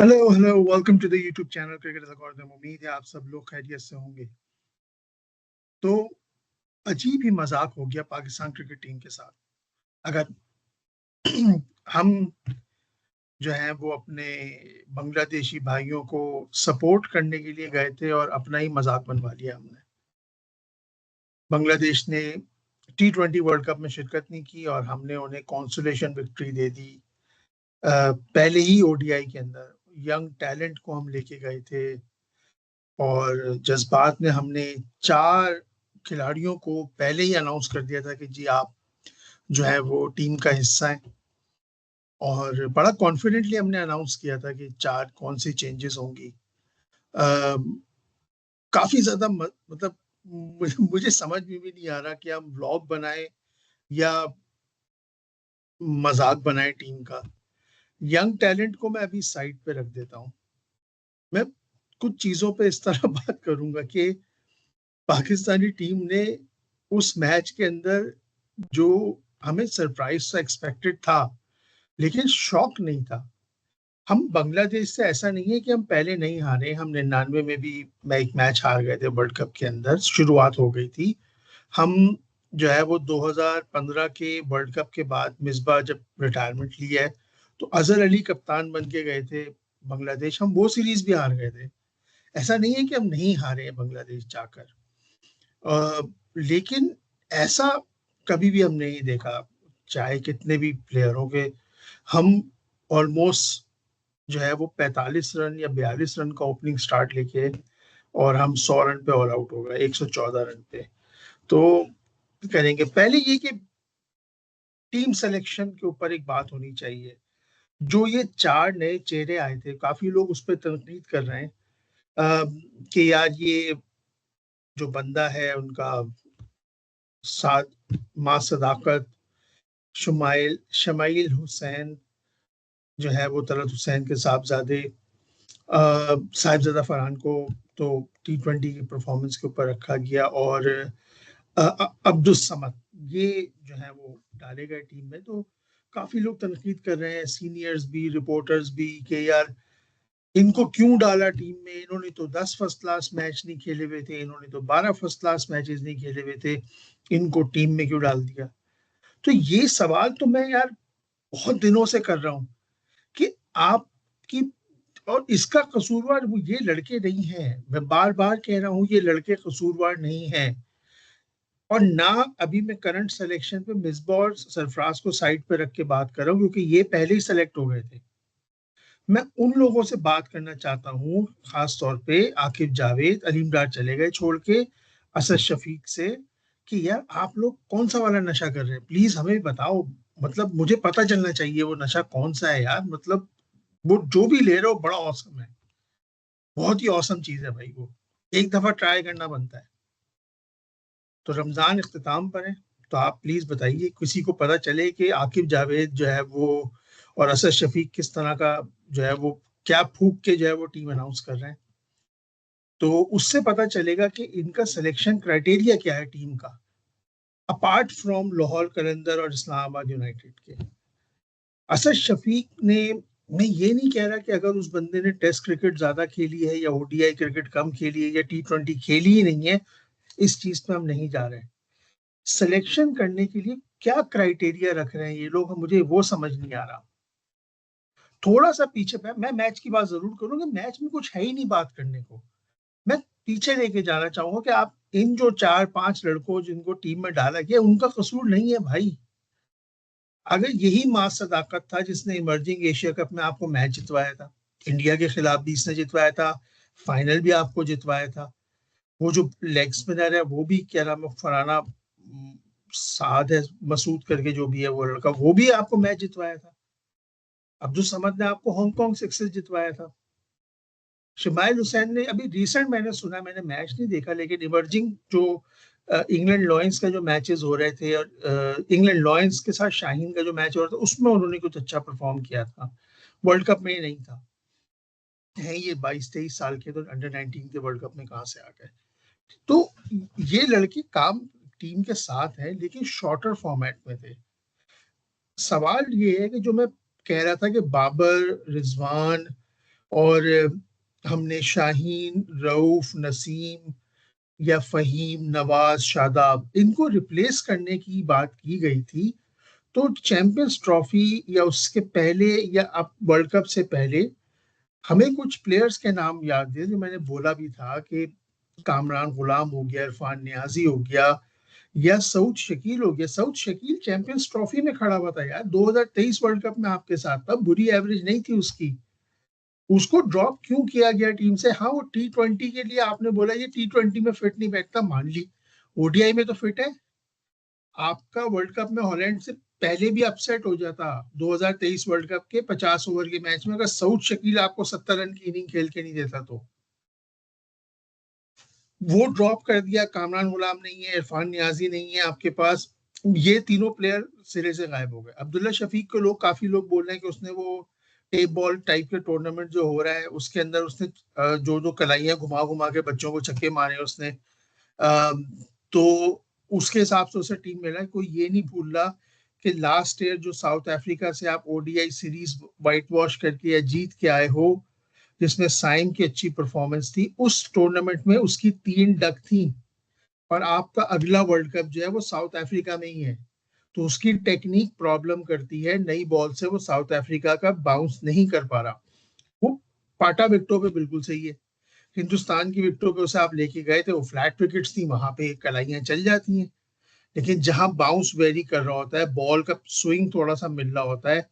Hello hello, welcome to the YouTube channel cricket algorithm. उम्मीद है आप सब लोग खैरियत से होंगे। तो अजीब ही मजाक हो गया पाकिस्तान क्रिकेट टीम के साथ। अगर हम जो है वो अपने बांग्लादेशी भाइयों को सपोर्ट करने के लिए गए थे और अपना ही मजाक बनवा लिया हमने। बांग्लादेश ने T20 वर्ल्ड कप में शिरकत नहीं की और हमने उन्हें कॉन्सोलेशन विक्ट्री दे दी। पहले ही ओडीआई के अंदर यंग टैलेंट को हम लेके गए थे और जज्बात में हमने चार खिलाड़ियों को पहले ही अनाउंस कर दिया था कि जी आप जो है वो टीम का हिस्सा हैं। और बड़ा कॉन्फिडेंटली हमने अनाउंस किया था कि चार कौन सी चेंजेस होंगी। अ, काफी ज्यादा मतलब मुझे समझ में भी नहीं आ रहा कि हम व्लॉग बनाए या मजाक बनाए टीम का। यंग टैलेंट को मैं अभी साइड पे रख देता हूँ। मैं कुछ चीजों पे इस तरह बात करूंगा कि पाकिस्तानी टीम ने उस मैच के अंदर जो हमें सरप्राइज सा एक्सपेक्टेड था, लेकिन शॉक नहीं था। हम बांग्लादेश से ऐसा नहीं है कि हम पहले नहीं हारे। हम 99 में भी मैं एक मैच हार गए थे वर्ल्ड कप के अंदर, शुरुआत हो गई थी। हम जो है वो 2015 के वर्ल्ड कप के बाद मिसबा जब रिटायरमेंट लिया है तो अजहर अली कप्तान बन के गए थे बांग्लादेश, हम वो सीरीज भी हार गए थे। ऐसा नहीं है कि हम नहीं हारे हैं बांग्लादेश जाकर। लेकिन ऐसा कभी भी हम नहीं देखा, चाहे कितने भी प्लेयर हो गए। हम ऑलमोस्ट जो है वो 45 रन या 42 रन का ओपनिंग स्टार्ट लेके और हम 100 रन पे ऑल आउट हो गए, 114 रन पे। तो करेंगे पहले ये कि टीम सिलेक्शन के ऊपर एक बात होनी चाहिए। जो ये चार नए चेहरे आए थे, काफी लोग उस पर तनकीद कर रहे हैं कि यार ये जो बंदा है उनका साथ माँ सदाकत, शुमाइल शमाइल हुसैन जो है वो तलत हुसैन के साहबजादे, साहिबजादा फरहान को तो T20 की परफॉर्मेंस के ऊपर रखा गया और अब्दुल समद ये जो है वो डाले गए टीम में। तो काफी लोग तनकीद कर रहे हैं, सीनियर्स भी रिपोर्टर्स भी, कि यार इनको क्यों डाला टीम में, इन्होंने तो 10 फर्स्ट क्लास मैच नहीं खेले हुए थे, इन्होंने तो 12 फर्स्ट क्लास मैचेस नहीं खेले हुए थे, इनको टीम में क्यों डाल दिया। तो ये सवाल तो मैं यार बहुत दिनों से कर रहा हूँ कि आपकी, और इसका कसूरवार वो ये लड़के नहीं है। मैं बार बार कह रहा हूँ ये लड़के कसूरवार नहीं है। और ना अभी मैं करंट सिलेक्शन पे मिसबा और सरफराज को साइड पे रख के बात कर रहा हूँ, क्योंकि ये पहले ही सेलेक्ट हो गए थे। मैं उन लोगों से बात करना चाहता हूँ, खास तौर पे आकिब जावेद, अलीम डार चले गए छोड़ के, असद शफीक से, कि यार आप लोग कौन सा वाला नशा कर रहे हैं, प्लीज हमें बताओ। मतलब मुझे पता चलना चाहिए वो नशा कौन सा है यार। मतलब वो जो भी ले रहे हो बड़ा औसम है, बहुत ही औसम चीज है भाई। वो एक दफा ट्राई करना बनता है। तो रमजान इख्तिताम पर है, तो आप प्लीज बताइए, किसी को पता चले कि आकिब जावेद जो है वो और असद शफीक किस तरह का जो है वो क्या फूक के जो है वो टीम अनाउंस कर रहे हैं। तो उससे पता चलेगा कि इनका सिलेक्शन क्राइटेरिया क्या है टीम का, अपार्ट फ्रॉम लाहौर कलंदर और इस्लामाबाद यूनाइटेड के। असद शफीक ने, मैं ये नहीं कह रहा कि अगर उस बंदे ने टेस्ट क्रिकेट ज्यादा खेली है या ओडीआई क्रिकेट कम खेली है या T20 खेली ही नहीं है, इस चीज पे हम नहीं जा रहे हैं। सिलेक्शन करने के लिए क्या क्राइटेरिया रख रहे हैं ये लोग, मुझे वो समझ नहीं आ रहा। थोड़ा सा पीछे पे मैं मैच की बात जरूर करूंगा, मैच में कुछ है ही नहीं बात करने को। मैं पीछे लेके जाना चाहूंगा कि आप इन जो चार पांच लड़कों जिनको टीम में डाला गया उनका कसूर नहीं है भाई। अगर यही मां सदाकत था जिसने इमर्जिंग एशिया कप में आपको मैच जितवाया था, इंडिया के खिलाफ भी इसने जितवाया था, फाइनल भी आपको जितवाया था। वो जो लेग स्पिनर है वो भी, क्या नाम है, फराना साद है, मसूद करके जो भी है वो लड़का, वो भी आपको मैच जितवाया था। अब्दुल समद ने आपको हांगकांग सिक्सेस जितवाया था। शमाइल हुसैन ने अभी रिसेंट, मैंने सुना, मैंने मैच नहीं देखा, लेकिन इमर्जिंग जो इंग्लैंड लॉयंस का जो मैचेस हो रहे थे और इंग्लैंड लॉयंस के साथ शाहीन का जो मैच हो रहा था उसमें उन्होंने कुछ अच्छा परफॉर्म किया था। वर्ल्ड कप में ही नहीं था। है ये 22-23 साल के, तो अंडर 19 के वर्ल्ड कप में कहाँ से आ गए। तो ये लड़के काम टीम के साथ है लेकिन शॉर्टर फॉर्मेट में थे। सवाल ये है कि जो मैं कह रहा था कि बाबर, रिजवान और हमने शाहीन, रऊफ, नसीम या फहीम, नवाज, शादाब इनको रिप्लेस करने की बात की गई थी। तो चैंपियंस ट्रॉफी या उसके पहले या अब वर्ल्ड कप से पहले हमें कुछ प्लेयर्स के नाम याद है जो मैंने बोला भी था कि कामरान गुलाम हो गया, इरफान नियाजी हो गया, या सऊद शकील हो गया। सऊद शकील चैंपियंस ट्रॉफी में खड़ा हुआ था यार, 2023 वर्ल्ड कप में आपके साथ था, बुरी एवरेज नहीं थी उसकी। उसको ड्रॉप क्यों किया गया टीम से? हाँ, वो T20 के लिए आपने बोला ये T20 में फिट नहीं बैठता, मान ली। ओडीआई में तो फिट है। आपका वर्ल्ड कप में हॉलैंड से पहले भी अपसेट हो जाता 2023 वर्ल्ड कप के 50 ओवर के मैच में, अगर सऊद शकील आपको 70 रन की इनिंग खेल के नहीं देता तो। वो ड्रॉप कर दिया। कामरान गुलाम नहीं है, इरफान नियाजी नहीं है आपके पास, ये तीनों प्लेयर सिरे से गायब हो गए। अब्दुल्ला शफीक को काफी लोग बोल रहे हैं कि उसने वो टेप बॉल टाइप के टूर्नामेंट जो हो रहा है उसके अंदर उसने जो जो कलाइयां घुमा घुमा के बच्चों को छक्के मारे उसने, तो उसके हिसाब से उसे टीम मिला। कोई ये नहीं भूल रहा कि लास्ट ईयर जो साउथ अफ्रीका से आप ओडीआई सीरीज व्हाइट वॉश करके या जीत के आए हो, जिसमें साइम की अच्छी परफॉर्मेंस थी, उस टूर्नामेंट में उसकी 3 डक थी। और आपका अगला वर्ल्ड कप जो है वो साउथ अफ्रीका में ही है। तो उसकी टेक्निक प्रॉब्लम करती है, नई बॉल से वो साउथ अफ्रीका का बाउंस नहीं कर पा रहा। वो पाटा विकेटों पे बिल्कुल सही है। हिंदुस्तान की विकेटों पे उसे आप लेके गए थे, वो फ्लैट विकेट्स थी, वहां पे कलाइयां चल जाती हैं। लेकिन जहां बाउंस वेरी कर रहा होता है, बॉल का स्विंग थोड़ा सा मिल रहा होता है,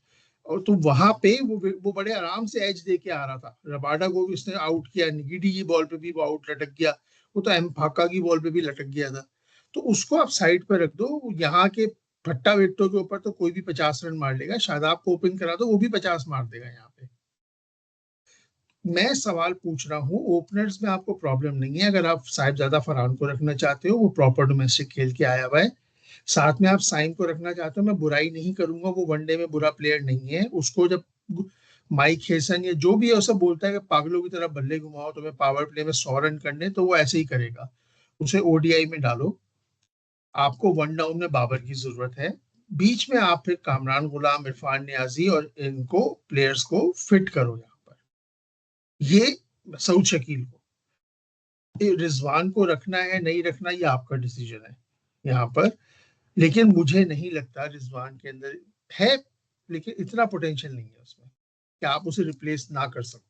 और तो वहां पे वो बड़े आराम से एज दे के आ रहा था। रबाडा को भी उसने आउट किया, निगिडी की बॉल पे भी वो आउट लटक गया, वो तो एम फाका की बॉल पे भी लटक गया था। तो उसको आप साइड पर रख दो। यहाँ के भट्टा विकेटों के ऊपर तो कोई भी 50 रन मार लेगा। शादाब को ओपन करा दो, वो भी 50 मार देगा यहाँ पे। मैं सवाल पूछ रहा हूँ, ओपनर्स में आपको प्रॉब्लम नहीं है। अगर आप साहिबजादा फरहान को रखना चाहते हो, वो प्रॉपर डोमेस्टिक खेल के आया हुआ है। साथ में आप साइम को रखना चाहते हो, मैं बुराई नहीं करूंगा, वो वनडे में बुरा प्लेयर नहीं है। उसको जब माइक हेसन या जो भी है उसे बोलता है कि पागलों की तरह बल्ले घुमाओ, तुम्हें पावर प्ले में 100 रन करने, तो वो ऐसे ही करेगा। उसे ओडीआई में डालो। आपको वन डाउन में बाबर की जरूरत है। बीच में आप फिर कामरान गुलाम, इरफान नियाजी और इनको प्लेयर्स को फिट करो यहाँ पर। ये सऊद शकील को, रिजवान को रखना है नहीं रखना, ये आपका डिसीजन है यहाँ पर। लेकिन मुझे नहीं लगता रिजवान के अंदर है, लेकिन इतना पोटेंशियल नहीं है उसमें कि आप उसे रिप्लेस ना कर सको।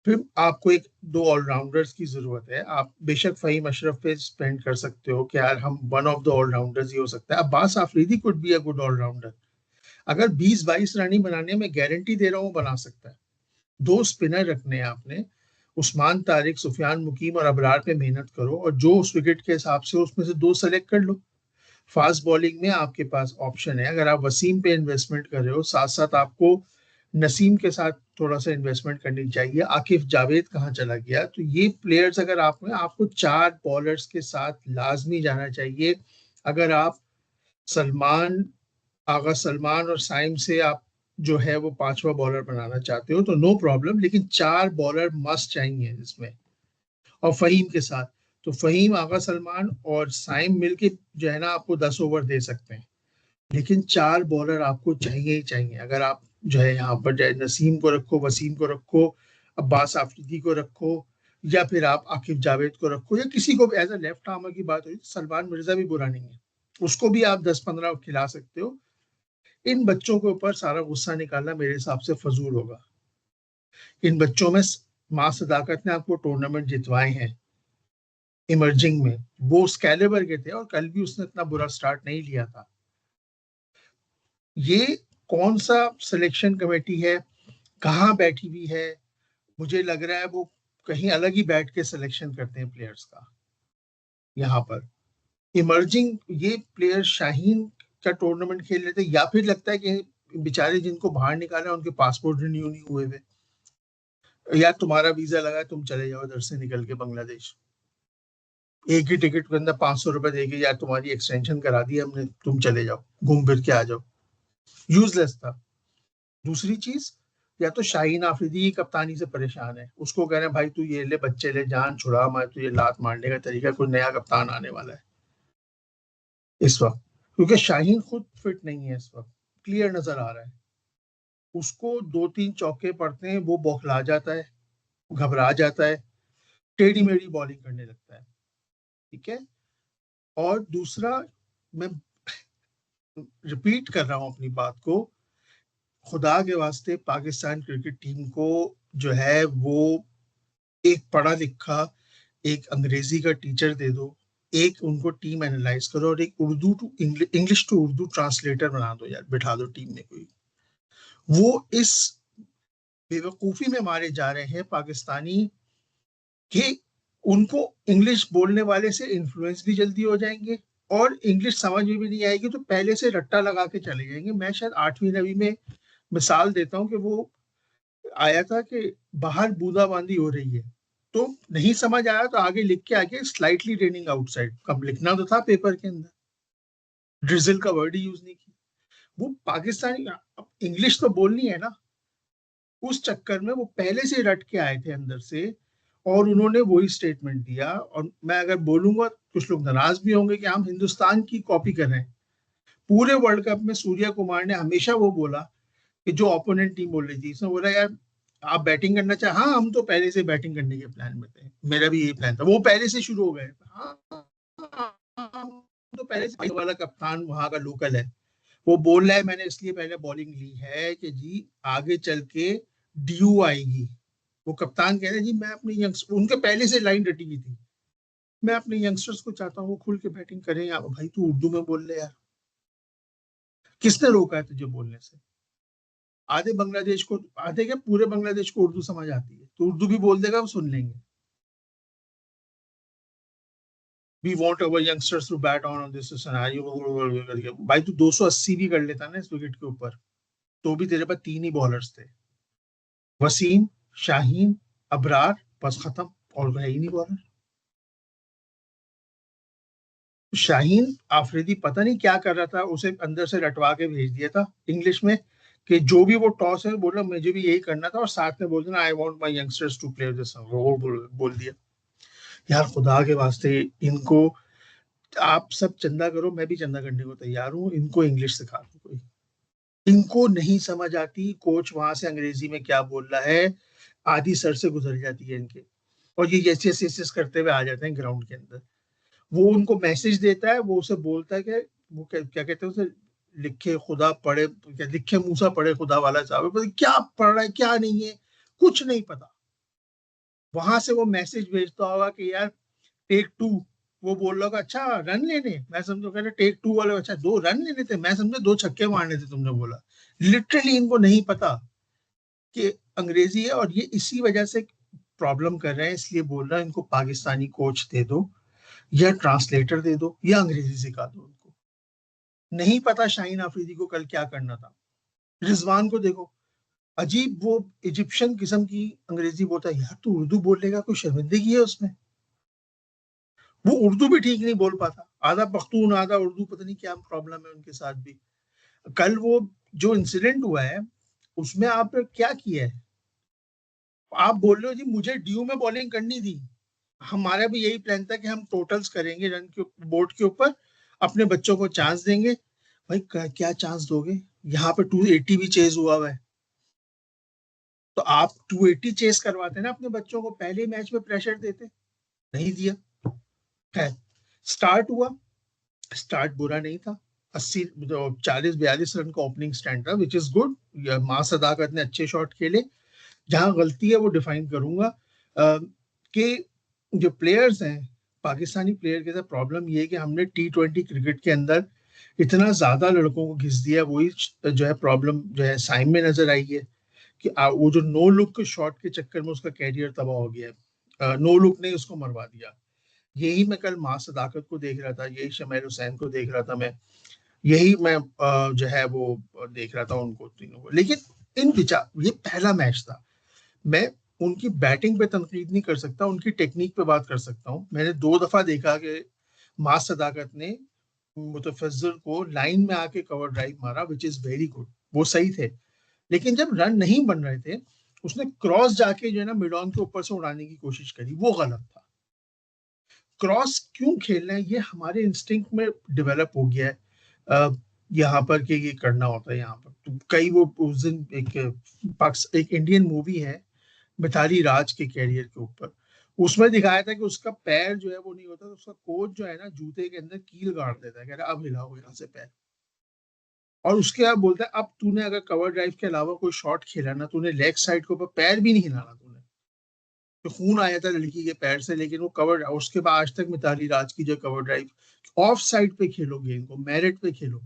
फिर आपको एक दो ऑलराउंडर्स की जरूरत है। आप बेशक फहीम अशरफ पे स्पेंड कर सकते हो कि यार हम वन ऑफ द ऑलराउंडर्स ही हो सकता है। Abbas Afridi could be a good allrounder. अगर 20-22 रन ही बनाने में गारंटी दे रहा हूँ, बना सकता है। दो स्पिनर रखने हैं आपने, उस्मान तारिक, सुफियान मुकीम और अबरार पे मेहनत करो, और जो उस विकेट के हिसाब से उसमें से दो सेलेक्ट कर लो। फास्ट बॉलिंग में आपके पास ऑप्शन है। अगर आप वसीम पे इन्वेस्टमेंट कर रहे हो, साथ साथ आपको नसीम के साथ थोड़ा सा इन्वेस्टमेंट करनी चाहिए। आकिफ जावेद कहाँ चला गया? तो ये प्लेयर्स अगर आपको 4 बॉलर्स के साथ लाजमी जाना चाहिए। अगर आप सलमान, आगा सलमान और साइम से आप जो है वो पांचवा बॉलर बनाना चाहते हो तो नो प्रॉब्लम, लेकिन 4 बॉलर मस्ट चाहिए इसमें। और फहीम के साथ, तो फहीम, आगा सलमान और साइम मिलके जो है ना आपको 10 ओवर दे सकते हैं। लेकिन 4 बॉलर आपको चाहिए ही चाहिए। अगर आप जो है यहाँ पर चाहे नसीम को रखो, वसीम को रखो, अब्बास आफरीदी को रखो, या फिर आप आकिब जावेद को रखो, या किसी को एज अ लेफ्ट आर्मर की बात हुई, सलमान मिर्जा भी बुरा नहीं है, उसको भी आप 10-15 खिला सकते हो। इन बच्चों के ऊपर सारा गुस्सा निकालना मेरे हिसाब से फजूल होगा। इन बच्चों में मां सदाकत ने आपको टूर्नामेंट जितवाए हैं इमर्जिंग में, वो उस कैलिबर के थे, और कल भी उसने इतना बुरा स्टार्ट नहीं लिया था। ये कौन सा सिलेक्शन कमेटी है, कहाँ बैठी हुई है? मुझे लग रहा है वो कहीं अलग ही बैठ के सिलेक्शन करते हैं प्लेयर्स का। यहाँ पर इमर्जिंग ये प्लेयर शाहीन का टूर्नामेंट खेल लेते, या फिर लगता है कि बेचारे जिनको बाहर निकाला उनके पासपोर्ट रिन्यू नहीं हुए थे, यार तुम्हारा वीजा लगा है, तुम चले जाओ इधर से निकल के बांग्लादेश, एक ही टिकट के अंदर 500 रुपए देके यार तुम्हारी एक्सटेंशन करा दी हमने, तुम चले जाओ, घूम फिर के आ जाओ। यूजलेस था। दूसरी चीज, या तो शाहीन आफरीदी की कप्तानी से परेशान है, उसको कह रहे हैं भाई तू ये ले बच्चे ले, जान छुड़ा, मैं तुझे लात मारने का तरीका, कोई नया कप्तान आने वाला है इस वक्त। क्योंकि शाहीन खुद फिट नहीं है इस वक्त, क्लियर नजर आ रहा है। उसको 2-3 चौके पड़ते हैं, वो बौखला जाता है, घबरा जाता है, टेढ़ी मेढ़ी बॉलिंग करने लगता है। ठीक है। और दूसरा, मैं रिपीट कर रहा हूं अपनी बात को, खुदा के वास्ते पाकिस्तान क्रिकेट टीम को जो है वो एक पढ़ा लिखा, एक अंग्रेजी का टीचर दे दो, एक उनको टीम एनालाइज करो, और एक Urdu to English to Urdu translator बना दो यार, बिठा दो टीम में कोई। वो इस बेवकूफी में मारे जा रहे हैं पाकिस्तानी कि उनको इंग्लिश बोलने वाले से इन्फ्लुएंस भी जल्दी हो जाएंगे, और इंग्लिश समझ में भी नहीं आएगी तो पहले से रट्टा लगा के चले जाएंगे। मैं शायद 8वीं 9वीं में मिसाल देता हूँ कि वो आया था कि बाहर बूंदाबांदी हो रही है, तो नहीं समझ आया तो आगे लिख के आगे स्लाइटली रेनिंग आउटसाइड, कब लिखना तो था पेपर के अंदर, ड्रिजल का वर्ड ही यूज नहीं किया। वो पाकिस्तानी इंग्लिश तो बोलनी है ना, उस चक्कर में वो पहले से रट के आए थे अंदर से, और उन्होंने वही स्टेटमेंट दिया। और मैं अगर बोलूंगा, कुछ लोग नाराज भी होंगे कि हम हिंदुस्तान की कॉपी कर रहे हैं। पूरे वर्ल्ड कप में सूर्या कुमार ने हमेशा वो बोला कि जो ओपोनेंट टीम बोल रही थी, इसने बोला यार आप बैटिंग करना चाहे, हाँ हम तो पहले से बैटिंग करने के प्लान में थे, मेरा भी यही प्लान था, वो पहले से शुरू हो गए, हाँ हम तो पहले से, वाला कप्तान वहां का लोकल है, वो बोल रहा है मैंने इसलिए पहले बॉलिंग ली है कि जी आगे चल के ड्यू आएगी। वो कप्तान कह रहे जी मैं अपने यंगस्टर, उनके पहले से लाइन रटी हुई थी, मैं अपने यंगस्टर्स को चाहता हूँ वो खुल के बैटिंग करें। यार भाई तू उर्दू में बोल रहे यार, किसने रोका है तुझे बोलने से? आधे बांग्लादेश को, आधे क्या पूरे बांग्लादेश को उर्दू समझ आती है, तो उर्दू भी बोल देगा, वो सुन लेंगे। We want our youngsters to bat on this scenario. भाई तू 280 भी कर लेता ना इस विकेट के ऊपर, तो भी तेरे पास 3 ही बॉलर्स थे, वसीम, शाहीन, अबरार, बस खत्म, और है ही नहीं बॉलर। शाहीन आफरीदी पता नहीं क्या कर रहा था, उसे अंदर से रटवा के भेज दिया था इंग्लिश में कि जो भी वो टॉस है, बोला मुझे भी यही करना था, और साथ में बोल देना I want my youngsters to play this, वो बोल दिया। यार खुदा के वास्ते इनको, आप सब चंदा करो, मैं भी चंदा करने को तैयार हूँ, इनको इंग्लिश सिखा दो कोई। इनको नहीं समझ आती, कोच वहां से अंग्रेजी में क्या बोल रहा है, आधी सर से गुजर जाती है इनके, और ये यस यस यस यस करते हुए आ जाते हैं ग्राउंड के अंदर। वो उनको मैसेज देता है, वो उसे बोलता है कि वो क्या कहते हैं उसे, लिखे खुदा पढ़े, क्या लिखे मूसा पढ़े खुदा वाला साहब, पता नहीं क्या पढ़ रहा है क्या नहीं है, कुछ नहीं पता। वहां से वो मैसेज भेजता होगा कि यार टेक 2, वो बोल रहा होगा अच्छा रन लेने, मैं समझो कह रहे टेक 2 वाले, अच्छा 2 रन लेने थे, मैं समझा 2 छक्के मारने थे तुमने बोला। लिटरली इनको नहीं पता कि अंग्रेजी है, और ये इसी वजह से प्रॉब्लम कर रहे हैं, इसलिए बोल रहा है इनको पाकिस्तानी कोच दे दो, या ट्रांसलेटर दे दो, या अंग्रेजी सिखा दो उनको। नहीं पता शाहीन आफरीदी को कल क्या करना था। रिजवान को देखो, अजीब वो इजिप्शियन किस्म की अंग्रेजी बोलता है, यार तू उर्दू बोलेगा, कोई शर्मिंदगी है उसमें? वो उर्दू भी ठीक नहीं बोल पाता, आधा पख्तून आधा उर्दू, पता नहीं क्या प्रॉब्लम है उनके साथ भी। कल वो जो इंसिडेंट हुआ है, उसमें आप क्या किया है? आप बोल रहे हो जी मुझे ड्यू में बॉलिंग करनी थी, हमारा भी यही प्लान था कि हम टोटल्स करेंगे रन के बोर्ड के ऊपर, अपने बच्चों को चांस देंगे। भाई क्या चांस दोगे? यहाँ पे 280 भी चेज हुआ है, तो आप 280 चेस करवाते ना अपने बच्चों को, पहले मैच में प्रेशर देते, नहीं दिया। है, स्टार्ट हुआ, स्टार्ट बुरा नहीं था, 80 40-42 रन का ओपनिंग स्टैंड था, विच इज गुड। मां सदाकत ने अच्छे शॉट खेले। जहां गलती है वो डिफाइन करूंगा, कि जो प्लेयर्स हैं, पाकिस्तानी प्लेयर के साथ प्रॉब्लम ये है कि हमने T20 क्रिकेट के अंदर इतना ज्यादा लड़कों को घिस दिया, वही जो है प्रॉब्लम जो है साइम में नजर आई है, कि वो जो नो लुक के शॉट के चक्कर में उसका कैरियर तबाह हो गया है, नो लुक ने उसको मरवा दिया। यही मैं कल मां सदाकत को देख रहा था, यही शमीर हुसैन को देख रहा था मैं, यही मैं जो है वो देख रहा था उनको तीनों को। लेकिन इन विचार, ये पहला मैच था, मैं उनकी बैटिंग पे तनकीद नहीं कर सकता, उनकी टेक्निक पे बात कर सकता हूँ। मैंने 2 दफा देखा कि मां सदाकत ने मुतफज्जल को लाइन में आके कवर ड्राइव मारा, विच इज वेरी गुड, वो सही थे। लेकिन जब रन नहीं बन रहे थे, उसने क्रॉस जाके जो है ना मिड ऑन के ऊपर से उड़ाने की कोशिश करी, वो गलत था। क्रॉस क्यों खेलना है, ये हमारे इंस्टिंक्ट में डेवलप हो गया है। यहाँ पर कि ये करना होता है यहाँ पर। तो कई वो उस दिन एक इंडियन मूवी है मिताली राज के कैरियर के ऊपर, उसमें दिखाया था कि उसका पैर जो है वो नहीं होता, तो उसका कोच जो है ना जूते के अंदर कील गाड़ देता है, कह रहा है अब हिलाओ यहाँ से पैर। और उसके बाद बोलता है अब तूने अगर कवर ड्राइव के अलावा कोई शॉट खेला ना, तूने लेग साइड के ऊपर पैर भी नहीं हिलाना तूने। तो खून आया था लड़की के पैर से, लेकिन वो कवर, उसके बाद आज तक मिताली राज की जो कवर ड्राइव, ऑफ साइड पे खेलो गेंद को, मेरिट पे खेलो,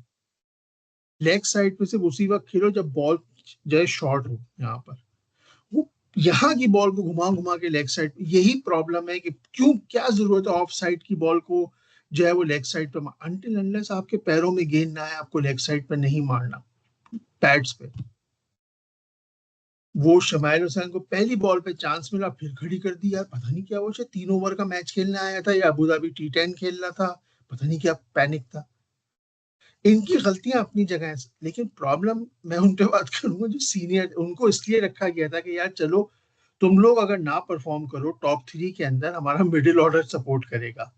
लेग साइड पे सिर्फ उसी वक्त खेलो जब बॉल जो है शॉर्ट हो। यहाँ पर वो यहाँ की बॉल को घुमा घुमा के लेग साइड, यही प्रॉब्लम है कि क्यों, क्या जरूरत है ऑफ साइड की बॉल को जो है वो लेग साइड पे अनटिल अनलेस आपके पैरों में गेंद ना है, आपको लेग साइड पे नहीं मारना, पैड्स पे। वो शमाइल हुसैन को पहली बॉल पे चांस मिला, फिर खड़ी कर दी यार, पता नहीं क्या वो शायद 3 ओवर का मैच खेलने आया था या अबू धाबी T10 खेल रहा था, पता नहीं क्या पैनिक था। इनकी गलतियां अपनी जगह है, लेकिन प्रॉब्लम मैं उन पे बात करूंगा जो सीनियर, उनको इसलिए रखा गया था कि यार चलो तुम लोग अगर ना परफॉर्म करो टॉप 3 के अंदर, हमारा मिडिल ऑर्डर सपोर्ट करेगा।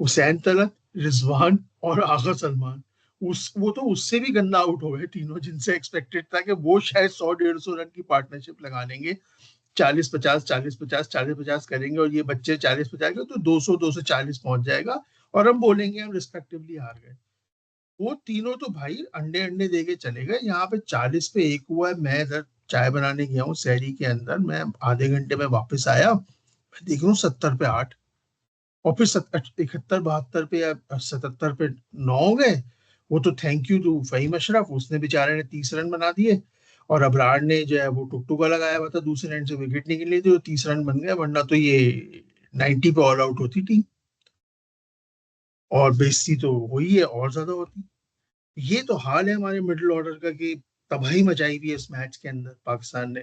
हुसैन तलत, रिजवान और आगा सलमान, उस वो तो उससे भी गंदा आउट हो गए तीनों, जिनसे एक्सपेक्टेड था कि वो शायद 100-150 रन की पार्टनरशिप लगा लेंगे, 40-50 40-50 40-50 करेंगे, और ये बच्चे 40-50 के तो 200-240 पहुंच जाएगा, और हम बोलेंगे हम रिस्पेक्टिवली हार गए। वो तीनों तो भाई अंडे अंडे दे के चले गए। यहाँ पे 40 पे 1 हुआ है, मैं इधर चाय बनाने गया हूँ शहरी के अंदर, मैं आधे घंटे में वापस आया, मैं देख रहा हूँ 70 पे 8, और फिर 71-72 पे या 77 पे 9 हो गए। वो तो thank you to Faheem Ashraf, उसने बेचारे ने 30 रन बना दिए, और अबरार ने जो है वो टुकटुका लगाया हुआ था दूसरे एंड से, विकेट निकली थी, तो 30 रन बन गए, वरना तो ये 90 पे ऑल आउट होती टीम, और बेइज्जती तो हुई है और ज्यादा होती। ये तो हाल है हमारे मिडिल ऑर्डर का कि तबाही मचाई हुई है इस मैच के अंदर पाकिस्तान ने।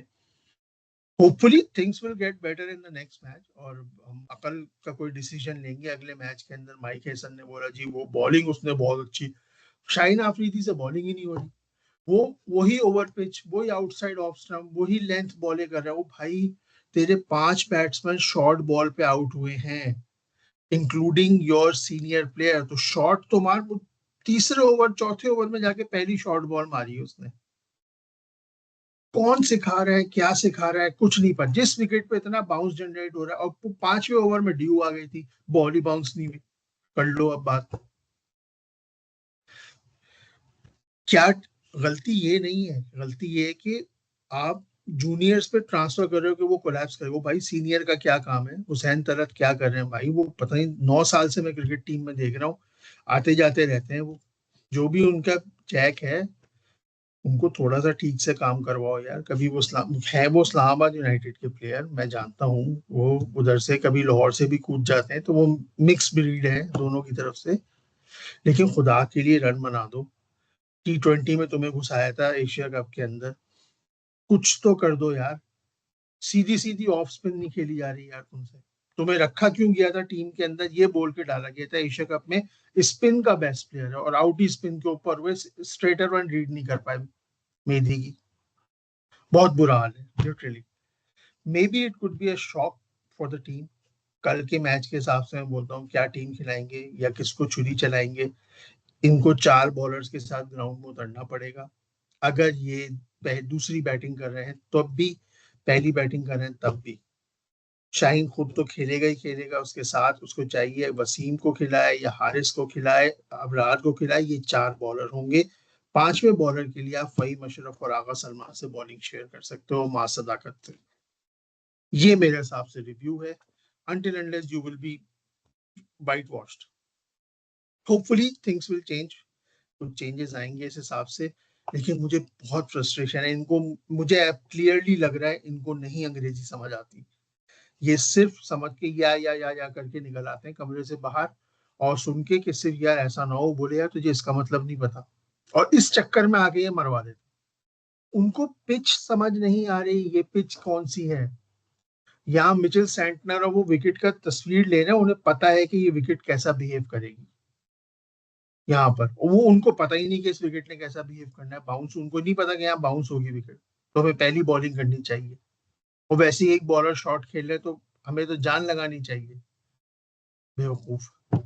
Hopefully things will get better in the next match, और हम अकल का कोई डिसीजन लेंगे अगले मैच के अंदर। माइक हैसन ने बोला जी वो बॉलिंग उसने बहुत अच्छी, शाहीन आफरीदी से बॉलिंग ही नहीं हो रही, वो वही ओवर पिच, वही आउटसाइड ऑफ स्टंप, वही लेंथ बॉलें कर रहा है वो। भाई तेरे 5 बैट्समैन शॉर्ट बॉल पे आउट हुए हैं, इंक्लूडिंग योर सीनियर प्लेयर, तो शॉट तो मार। तीसरे ओवर चौथे ओवर में जाके पहली शॉर्ट बॉल मारी है उसने। कौन सिखा रहा है, क्या सिखा रहा है, कुछ नहीं, पर जिस विकेट पे इतना बाउंस जनरेट हो रहा है, और 5वें ओवर में ड्यू आ गई थी, बॉल ही बाउंस नहीं हुई। कर लो अब बात, क्या गलती ये नहीं है, गलती ये है कि आप जूनियर्स पे ट्रांसफर कर रहे हो कि वो कोलैप्स करे। वो भाई सीनियर का क्या काम है, हुसैन तलत क्या कर रहे हैं भाई, वो पता नहीं 9 साल से मैं क्रिकेट टीम में देख रहा हूँ, आते जाते रहते हैं वो। जो भी उनका जैक है, उनको थोड़ा सा ठीक से काम करवाओ यार। कभी वो वो इस्लामाबाद यूनाइटेड के प्लेयर, मैं जानता हूँ वो उधर से कभी लाहौर से भी कूद जाते हैं, तो वो मिक्स ब्रीड है दोनों की तरफ से, लेकिन खुदा के लिए रन बना दो। T20 में तुम्हें घुसाया था एशिया कप के अंदर, कुछ तो कर दो यार। सीधी सीधी ऑफ स्पिन नहीं खेली जा रही यार तुमसे। तुम्हें रखा क्यों गया था टीम के अंदर, ये बोल के डाला गया था एशिया कप में स्पिन का बेस्ट प्लेयर है, और आउट ही स्पिन के ऊपर वे स्ट्रेटर रन रीड नहीं कर पाए मेधी की। बहुत बुरा हाल है literally. May be it could be a shock for the team. कल के मैच के हिसाब से मैं बोलता हूँ क्या टीम खिलाएंगे या किसको छुरी चलाएंगे। इनको 4 बॉलर्स के साथ ग्राउंड में उतरना पड़ेगा। अगर ये दूसरी बैटिंग कर रहे हैं तब भी, पहली बैटिंग कर रहे हैं तब भी, शाहीन खुद तो खेलेगा ही खेलेगा, उसके साथ उसको चाहिए वसीम को खिलाए या हारिस को खिलाए, अबरार को खिलाए, ये 4 बॉलर होंगे। 5वें बॉलर के लिए आप फहीम अशरफ और आगा सलमान से बॉलिंग शेयर कर सकते हो मां सदाकत से। ये मेरे हिसाब से रिव्यू है। until unless you will be white washed, hopefully things will change, कुछ चेंजेस आएंगे इस हिसाब से। लेकिन मुझे बहुत फ्रस्ट्रेशन है इनको, मुझे क्लियरली लग रहा है इनको नहीं अंग्रेजी समझ आती। ये सिर्फ समझ के या करके निकल आते हैं कमरे से बाहर, और सुन के कि सिर्फ यार ऐसा ना हो, बोले यार तुझे इसका मतलब नहीं पता, और इस चक्कर में आके ये मरवा देते। उनको पिच समझ नहीं आ रही, ये पिच कौन सी है। यहाँ मिचेल सैंटनर और वो विकेट का तस्वीर ले रहे हैं, उन्हें पता है कि ये विकेट कैसा बिहेव करेगी। यहाँ पर वो उनको पता ही नहीं कि इस विकेट ने कैसा बिहेव करना है, बाउंस उनको नहीं पता कि यहाँ बाउंस होगी विकेट, तो हमें पहली बॉलिंग करनी चाहिए। और वैसे ही एक बॉलर शॉट खेल रहे तो हमें तो जान लगानी चाहिए। बेवकूफ।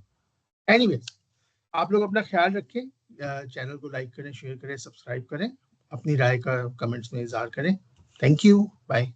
एनीवेज, आप लोग अपना ख्याल रखें, चैनल को लाइक करें, शेयर करें, सब्सक्राइब करें, अपनी राय का कमेंट्स में इज़हार करें। Thank you, bye.